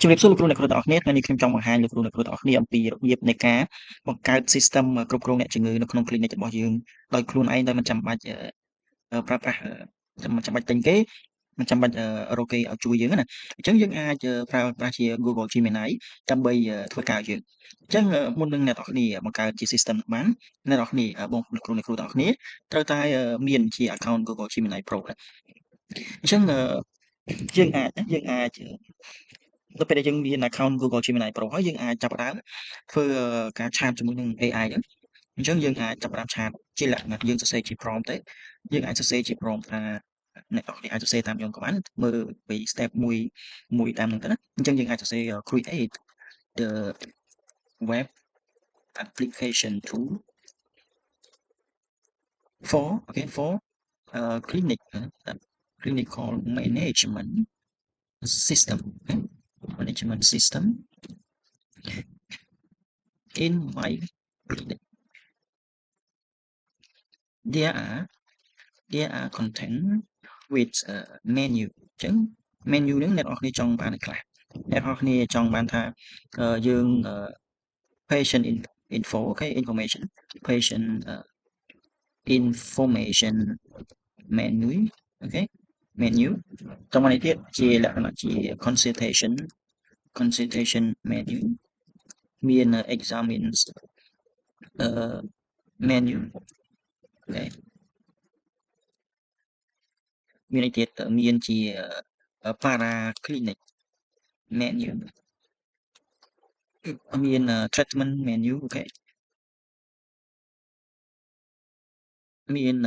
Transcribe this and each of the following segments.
ជំរាបសួរលោកគ្រូអ្នកគ្រូទាំងអស់គ្នាថ្ងៃនេះខ្ញុំចង់បង្ហាញលោកគ្រូអ្នកគ្រូទាំងអស់គ្នាអំពីរបៀបនៃការបង្កើត system គ្រប់គ្រងអ្នកជំងឺនៅក្នុង clinic របស់យើងដោយខ្លួនឯងដោយមិនចាំបាច់ប្រើប្រាស់មិនចាំបាច់ទិញគេមិនចាំបាច់រកគេឲ្យជួយយើងណាអញ្ចឹងយើងអាចប្រើប្រាស់ជា Google Gemini ដើម្បីធ្វើការឲ្យយើងអញ្ចឹងមុននឹងអ្នកនរគ្នាបង្កើតជា system បានអ្នកនរគ្នាបងប្អូនលោកគ្រូអ្នកគ្រូទាំងអស់គ្នាត្រូវតែមានជា account Google Gemini Pro អញ្ចឹងយើងអាចនៅពេលដែលយើងមាន account Google Gemini Pro ហើយយើងអាចចាប់ផ្ដើមធ្វើការឆាតជាមួយនឹង AI ហ្នឹងអញ្ចឹងយើងអាចចាប់ផ្ដើមឆាតជាលក្ខណៈយើងសរសេរជា prompt ទេយើងអាចសរសេរជា prompt ថាអ្នកនរគ្នាអាចសរសេរតាមខ្ញុំក៏បានមើលពី step មួយតាមហ្នឹងទៅណាអញ្ចឹងយើងអាចសរសេរ create the web application tool for clinical management system in my clinic. There are content with menu អញ្ចឹង menu ហ្នឹងអ្នកនរគ្នាចង់បានឲ្យខ្លះអ្នកនរគ្នាចង់បានថាយើង patient info information patient information menu menu trong nàyទៀតជាលក្ខណៈជា consultation menu មាន examines menu មានអីទៀតមានជា para clinic menu មាន treatment menu មាន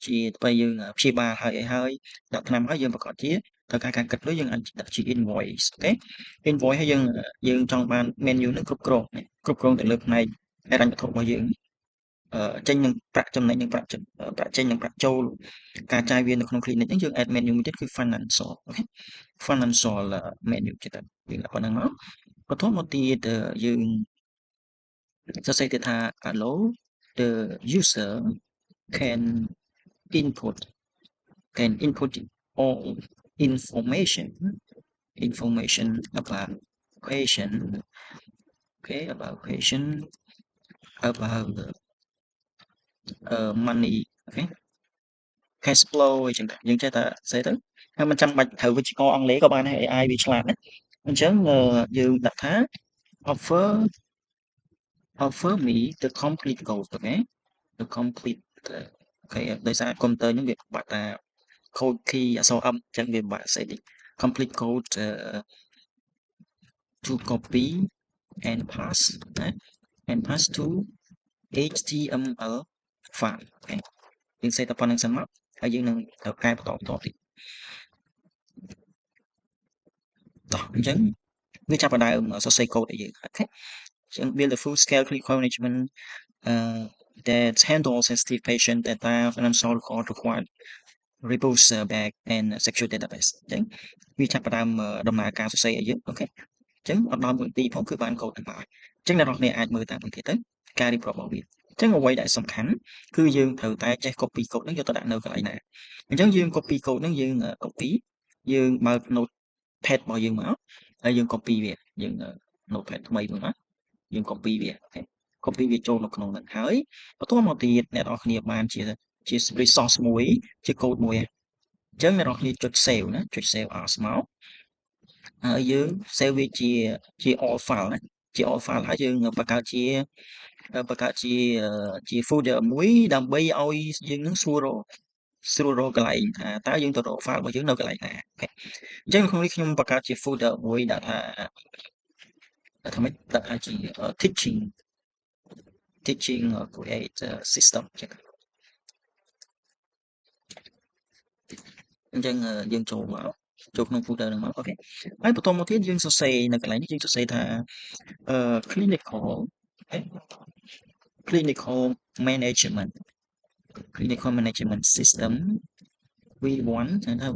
ជាទៅយើងព្យាបាលហើយដាក់ថ្នាំហើយយើងប្រកាសជាត្រូវការគិតលុយយើងអាចដាក់ជា invoice invoice ហើយយើងចង់បាន menu នឹងគ្រប់គ្រងទៅលើផ្នែកហិរញ្ញវត្ថុរបស់យើងចេញនឹងប្រាក់ចំណេញនឹងប្រាក់ចេញនឹងប្រាក់ចូលការចាយវានៅក្នុង clinic ហ្នឹងយើង add menu មួយទៀតគឺ financial financial menu ចិត្តយើងដាក់ប៉ុណ្ណឹងមកបន្ទាប់មកទៀតយើងសរសេរទៀតថា allow the user can input all information about patient about money cash flow អីចឹងយើងចេះតែស្អីទៅហើយមិនចាំបាច់ត្រូវវិជ្ជាករអង់គ្លេសក៏បានដែរ AI វាឆ្លាតណាអញ្ចឹងយើងដាក់ថា offer me the complete code the complete ដោយសារកុំព្យូទ័រហ្នឹងវាបាក់តា code key អក្សរ M អញ្ចឹងវាបាក់ស្អីតិច complete code to copy and pass to HTML file យើងសេតតែប៉ុណ្្នឹងសិនមកហើយយើងនឹងត្រូវកែបន្តទៀតតោះអញ្ចឹងវាចាប់ផ្ដើមសរសេរ code ឲ្យយើងអញ្ចឹង build a full scale clinical management that handles sensitive patient data financial record required repose back and secure database អញ្ចឹងវាចាប់ផ្ដើមដំណើរការសរសេរឲ្យយើងអូខេអញ្ចឹងអត់ដល់1នាទីផងគឺបានកូដទាំងអស់អញ្ចឹងអ្នកនរគ្នាអាចមើលតាមនេះទៅការរៀបរាប់របស់វាអញ្ចឹងអ្វីដែលសំខាន់គឺយើងត្រូវតែចេះ copy code ហ្នឹងយកទៅដាក់នៅកន្លែងណាអញ្ចឹងយើង copy code ហ្នឹងយើង copy យើងបើក notepad របស់យើងមកហើយយើង copy វាយើង notepad ថ្មីមួយមកយើង copy វាcopy វាចូលនៅក្នុងហ្នឹងហើយបន្ទាប់មកទៀតអ្នកនរគ្នាបានជា resource មួយជា code មួយអញ្ចឹងអ្នកនរគ្នាចុច save ណាចុច save as មកហើយយើង save វាជា all file ណាជា all file ហើយយើងបង្កើតជា folder មួយដើម្បីឲ្យយើងនឹងស្រួលរកកន្លែងថាតើយើងទៅរក file របស់យើងនៅកន្លែងណាអញ្ចឹងក្នុងនេះខ្ញុំបង្កើតជា folder មួយដាក់ថាជា teaching create system អញ្ចឹងយើងចូលក្នុង folder ហ្នឹងមកអូខេហើយបន្តមកទៀតយើងសរសេរនៅកន្លែងនេះយើងសរសេរថា clinical management system v1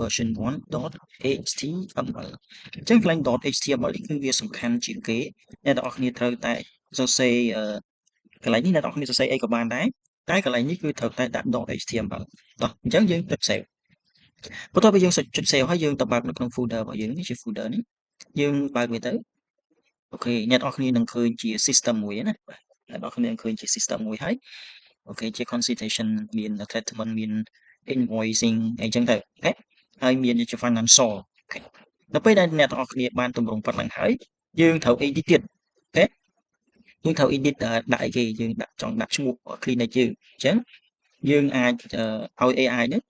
version 1.html អញ្ចឹងកន្លែង .html នេះគឺវាសំខាន់ជាងគេអ្នកទាំងអស់គ្នាត្រូវតែសរសេរកន្លែងនេះអ្នកទាំងអស់គ្នាសរសេរអីក៏បានដែរតែកន្លែងនេះគឺត្រូវតែដាក់ .html តោះអញ្ចឹងយើងចុច save បន្ទាប់ពីយើងចុច save ហើយយើងទៅបើកនៅក្នុង folder របស់យើងនេះជា folder នេះ យើងបើកវាទៅអូខេអ្នកនរគ្នានឹងឃើញជា system មួយណាអ្នកនរគ្នានឹងឃើញជា system មួយហើយអូខេជា consultation មាន treatment មាន invoicing អីចឹងទៅអូខេហើយមានជា financial អូខេដល់ពេលដែលអ្នកនរគ្នាបានទម្រង់ប៉ុណ្ណឹងហើយយើងត្រូវ edit ទៀតអូខេយើងត្រូវ edit ដាក់អីគេយើងចង់ដាក់ឈ្មោះ clinic យើងអញ្ចឹងយើងអាចឲ្យ AI ហ្នឹង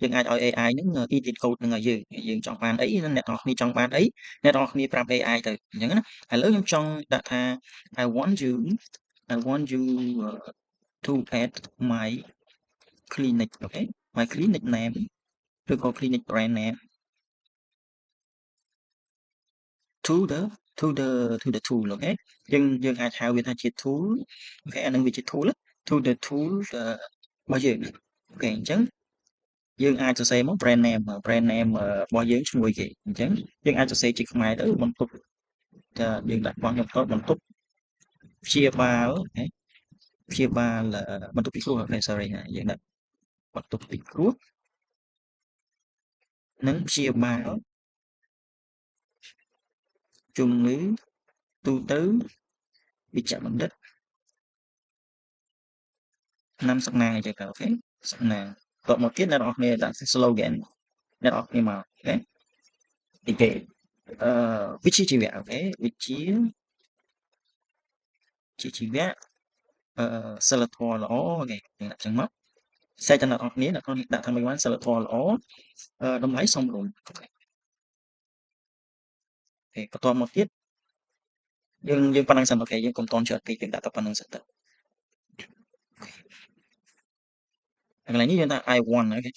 យើងអាចឲ្យ AI ហ្នឹង edit code ហ្នឹងឲ្យយើងចង់បានអីអ្នកនរគ្នាចង់បានអីអ្នកនរគ្នាប្រាប់ AI ទៅអញ្ចឹងណាឥឡូវខ្ញុំចង់ដាក់ថា I want you to add my clinic អូខេ my clinic name ឬក៏ clinic brand name to the tool អូខេយើងអាចហៅវាថាជា tool អូខេអានឹងវាជា tool to the tool របស់យើងអូខេអញ្ចឹងយើងអាចសរសេរមក brand name របស់យើងឈ្មោះគេអញ្ចឹងយើងអាចសរសេរជាខ្មែរទៅបន្ទប់យើងដាក់បងខ្ញុំបន្ទប់ព្យាបាលព្យាបាលបន្ទប់ពិគ្រោះអូខេ sorry យើងដាក់បន្ទប់ពិគ្រោះនិងព្យាបាលជំងឺទូទៅវិជ្ជបណ្ឌិតឆ្នាំសំណាងអីចឹងទៅអូខេសំណាងតបមកទៀតអ្នកនរគ្នាដាក់ slogan អ្នកនរគ្នាមកអូខេទីគេវិជ្ជាជីវៈអូខេវិជ្ជាជីវៈសិលធម៌ល្អអូខេយើងដាក់ចឹងមកផ្សេងតែអ្នកនរគ្នាដាក់ថាមិនបានសិលធម៌ល្អតម្លៃសមរម្យអូខេបន្តមកទៀតយើងប៉ុណ្ណឹងសិនអូខេយើងកុំតន់ច្រើនពេកយើងដាក់តែប៉ុណ្ណឹងសិនទៅកន្លែងនេះយើងដាក់ I want អូខេ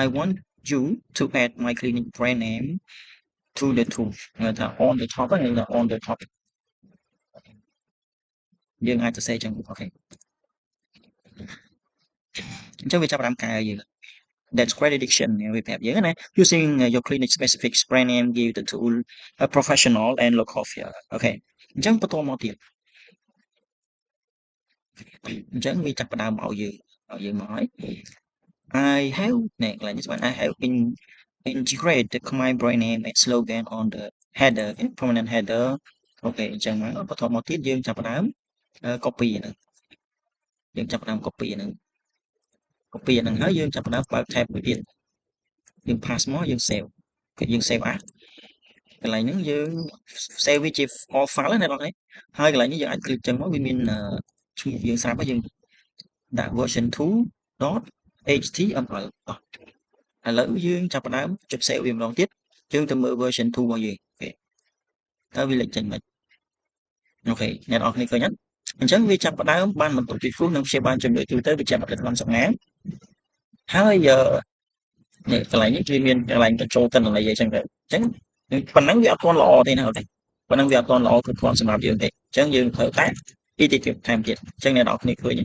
I want you to add my clinic brand name to the tool ថា on the top ហ្នឹង on the top យើងអាចសរសេរចឹងអូខេអញ្ចឹងវាចាប់ផ្ដើមកែយើង that's prediction វាប្រាប់យើងណា using your clinic specific brand name give the tool a professional and local feel អូខេអញ្ចឹងបន្តមកទៀតអញ្ចឹងវាចាប់ផ្ដើមឲ្យយើងមកហើយ I have នេះកន្លែងនេះស្មាន I have integrate the Khmer brand name and slogan on the header prominent header អូខេអញ្ចឹងមកបន្តមកទៀតយើងចាប់ផ្ដើម copy ហ្នឹងយើងចាប់ផ្ដើម copy ហ្នឹងហើយយើងចាប់ផ្ដើមបើក tab មួយទៀតយើង pass មកយើង save គឺយើង save as កន្លែងហ្នឹងយើង save វាជា all file ណាអ្នកនរហើយកន្លែងនេះយើងអាច click ចឹងមកវាមានឈ្មោះយើងស្រាប់ហើយយើងដាក់ version 2.html ឥឡូវយើងចាប់ផ្ដើមចុច save វាម្ដងទៀតយើងទៅមើល version 2របស់យើងអូខេតើវាលេចចេញមិនអូខេអ្នកនរគ្នាឃើញអត់អញ្ចឹងវាចាប់ផ្ដើមបានបន្ទប់ពិគ្រោះនិងព្យាបាលជំងឺទូទៅវិជ្ជាបណ្ឌិតក្នុងសំណាងហើយនេះកន្លែងនេះវាមានកន្លែងបញ្ចូលទិន្នន័យអីចឹងទៅអញ្ចឹងប៉ុណ្ណឹងវាអត់ទាន់ល្អទេណាអូខេប៉ុណ្ណឹងវាអត់ទាន់ល្អគ្រប់គ្រាន់សម្រាប់យើងទេអញ្ចឹងយើងត្រូវតែ edit ថែមទៀតអញ្ចឹងអ្នកនរគ្នាឃើញ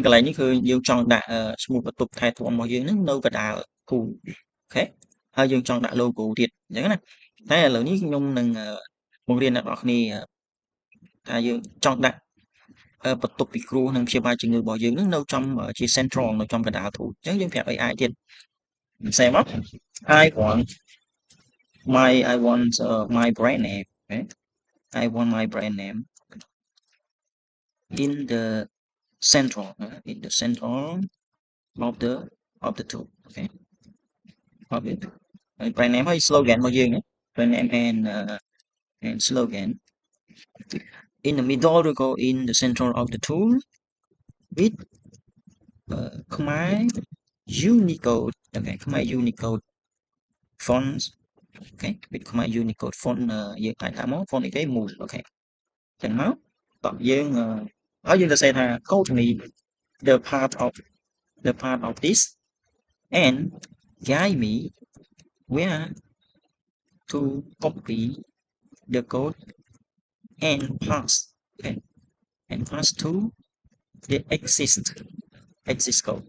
កន្លែងនេះគឺយើងចង់ដាក់ឈ្មោះបន្ទប់ថែទាំរបស់យើងហ្នឹងនៅកណ្ដាលគូអូខេហើយយើងចង់ដាក់ logo ទៀតអញ្ចឹងណាតែឥឡូវនេះខ្ញុំនឹងបង្រៀនអ្នកនរគ្នាថាយើងចង់ដាក់បន្ទប់ពិគ្រោះនិងព្យាបាលជំងឺរបស់យើងនឹងនៅចំជា central នៅចំកណ្ដាលទូអញ្ចឹងយើងប្រាប់ AI ទៀតផ្សេងមក I want my brand name okay? I want my brand name in the central of the tool okay of it brand name ហើយ slogan របស់យើងណា brand name and slogan in the middle ឬក៏ in the center of the tool with Khmer Unicode okay Khmer Unicode fonts okay with Khmer Unicode font យើងអាចដាក់មក font អីគេមូលអូខេចឹងមកតោះយើងហើយយើងទៅសេថា code me the part of this and guide me where to copy the code and pass okay and pass to the exist code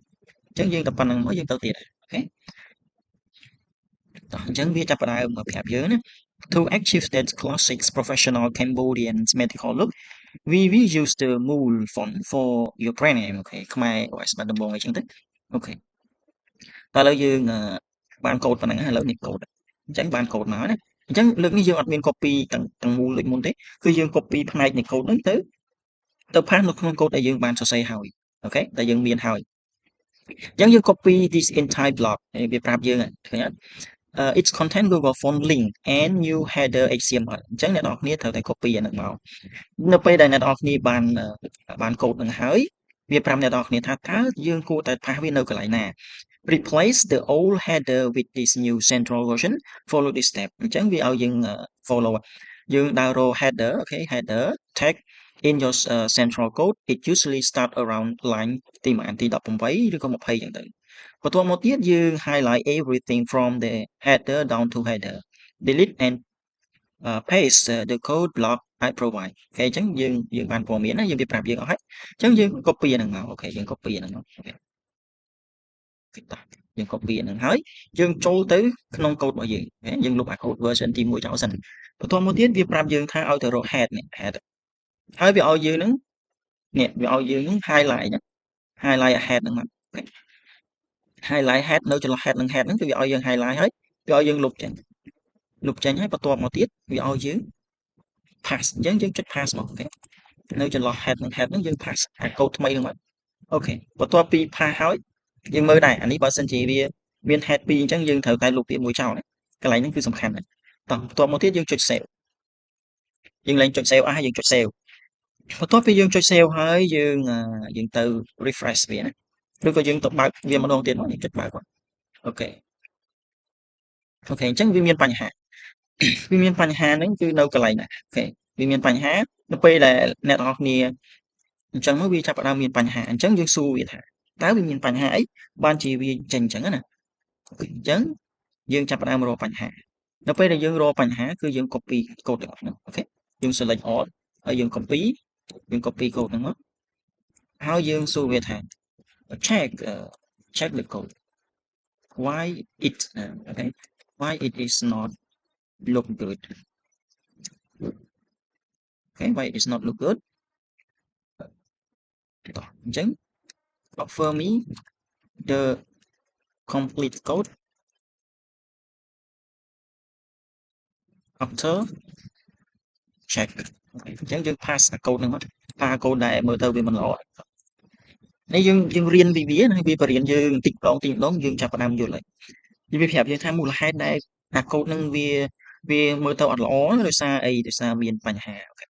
អញ្ចឹងយើងទៅប៉ុណ្្នឹងមកយើងទៅទៀតអូខេអញ្ចឹងវាចាប់ផ្ដើមមកប្រាប់យើងណា To achieve that classic professional Cambodian medical look we will use the Mool font for your brand name អូខេខ្មែរ OS បាត់ដំបងអីចឹងទៅអូខេតើឥឡូវយើង បានកូដប៉ុណ្ណឹងឥឡូវនេះកូដអញ្ចឹងបានកូដមកណាអញ្ចឹងលើកនេះយើងអត់មាន copy ទាំងមូលដូចមុនទេគឺយើង copy ផ្នែកនៃកូដហ្នឹងទៅផាសនៅក្នុងកូដដែលយើងបានសរសេរហើយអូខេដែលយើងមានហើយអញ្ចឹងយើង copy this entire block វាប្រាប់យើងឃើញអត់its content Google Form link and new header HTML អញ្ចឹងអ្នកនរគ្នាត្រូវតែ copy អាហ្នឹងមកនៅពេលដែលអ្នកនរគ្នាបានកូដហ្នឹងហើយវាប្រាប់អ្នកនរគ្នាថាតើយើងគួរតែផាសវានៅកន្លែងណា replace the old header with this new central version follow this step អញ្ចឹងវាឲ្យយើង follow យើងដើររក header អូខេ header tag in your central code it usually start around line ទី1ទី18ឬក៏20អញ្ចឹងទៅបន្ទាប់មកទៀតយើង highlight everything from the header down to header delete and paste the code block I provide អូខេអញ្ចឹងយើងបានព័ត៌មានណាយើងវាប្រាប់យើងអស់ហើយអញ្ចឹងយើង copy អាហ្នឹងមកអូខេយើង copy អាហ្នឹងមកអូខេយើង copy អាហ្នឹងហើយយើងចូលទៅក្នុងកូដរបស់យើងលុបអា code version ទី1ចោលសិនបន្ទាប់មកទៀតវាប្រាប់យើងថាឲ្យទៅរក head នេះ head ហើយវាឲ្យយើងហ្នឹងនេះវាឲ្យយើងហ្នឹង highlight head ហ្នឹងមក highlight head នៅចន្លោះ head និង head ហ្នឹងគឺវាឲ្យយើង highlight ហើយវាឲ្យយើងលុបចេញហើយបន្ទាប់មកទៀតវាឲ្យយើង pass អញ្ចឹងយើងចុច pass មកអូខេនៅចន្លោះ head និង head ហ្នឹងយើង pass អាកូដថ្មីហ្នឹងមកអូខេបន្ទាប់ពី pass ហើយយើងមើលដែរអានេះបើសិនជាវាមាន head 2អញ្ចឹងយើងត្រូវតែលុបវាមួយចោលកន្លែងហ្នឹងគឺសំខាន់ណាស់តោះបន្ទាប់មកទៀតយើងចុច save យើងឡើងចុច save អស់ហើយយើងចុច save បន្ទាប់ពីយើងចុច save ហើយយើងទៅ refresh វាណាឬក៏យើងទៅបើកវាម្ដងទៀតមកយើងចុចបើកគាត់អូខេអញ្ចឹងវាមានបញ្ហាហ្នឹងគឺនៅកន្លែងណាអូខេវាមានបញ្ហានៅពេលដែលអ្នកទាំងអស់គ្នាអញ្ចឹងមកវាចាប់ផ្ដើមមានបញ្ហាអញ្ចឹងយើងសួរវាថាតើវាមានបញ្ហាអីបានជាវាចេញអញ្ចឹងណាអូខេអញ្ចឹងយើងចាប់ផ្ដើមរកបញ្ហានៅពេលដែលយើងរកបញ្ហាគឺយើង copy កូដទាំងអស់ហ្នឹងអូខេយើង select all ហើយយើង copy កូដហ្នឹងមកហើយយើងសួរវាថា check the code why it okay why it is not look good okay why it is not look good អញ្ចឹង offer me the complete code after check អញ្ចឹងយើង pass អាកូដហ្នឹងមកថាកូដដែលមើលទៅវាមិនល្អនេះយើងរៀនពីវាណាវាបរៀនយើងតិចម្ដងយើងចាប់ផ្ដើមយល់ហើយវាប្រាប់យើងថាមូលហេតុដែលអាកូដហ្នឹងវាមើលទៅអត់ល្អដោយសារអីដោយសារមានបញ្ហាអូខេ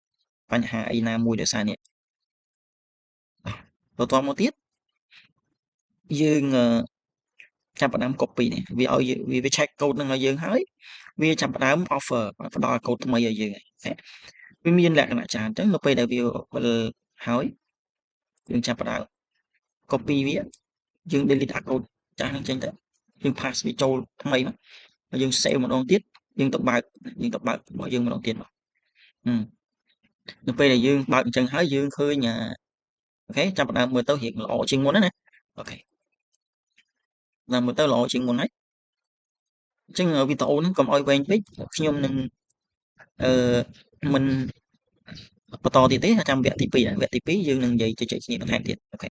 បញ្ហាអីណាមួយដោយសារនេះបន្ទាប់មកទៀតយើងចាប់ផ្ដើម copy នេះវាឲ្យវា check កូដហ្នឹងឲ្យយើងហើយវាចាប់ផ្ដើម offer ផ្ដល់កូដថ្មីឲ្យយើងវាមានលក្ខណៈច្រើនអញ្ចឹងនៅពេលដែលវាវិលហើយយើងចាប់ផ្ដើម copy វាយើង delete អាកូដចាស់ហ្នឹងចេញទៅយើង pass វាចូលថ្មីមកហើយយើង save ម្ដងទៀតយើងទៅបើករបស់យើងម្ដងទៀតមកនៅពេលដែលយើងបើកអញ្ចឹងហើយយើងឃើញអូខេចាប់ផ្ដើមមើលទៅរៀងល្អជាងមុនណាអូខេដល់មើលទៅល្អជាងមុនហើយអញ្ចឹងវីដេអូហ្នឹងកុំឲ្យវែងពេកខ្ញុំនឹងមិនបន្តទៀតទេចាំវគ្គទី2យើងនឹងនិយាយជជែកគ្នាបន្ថែមទៀតអូខេ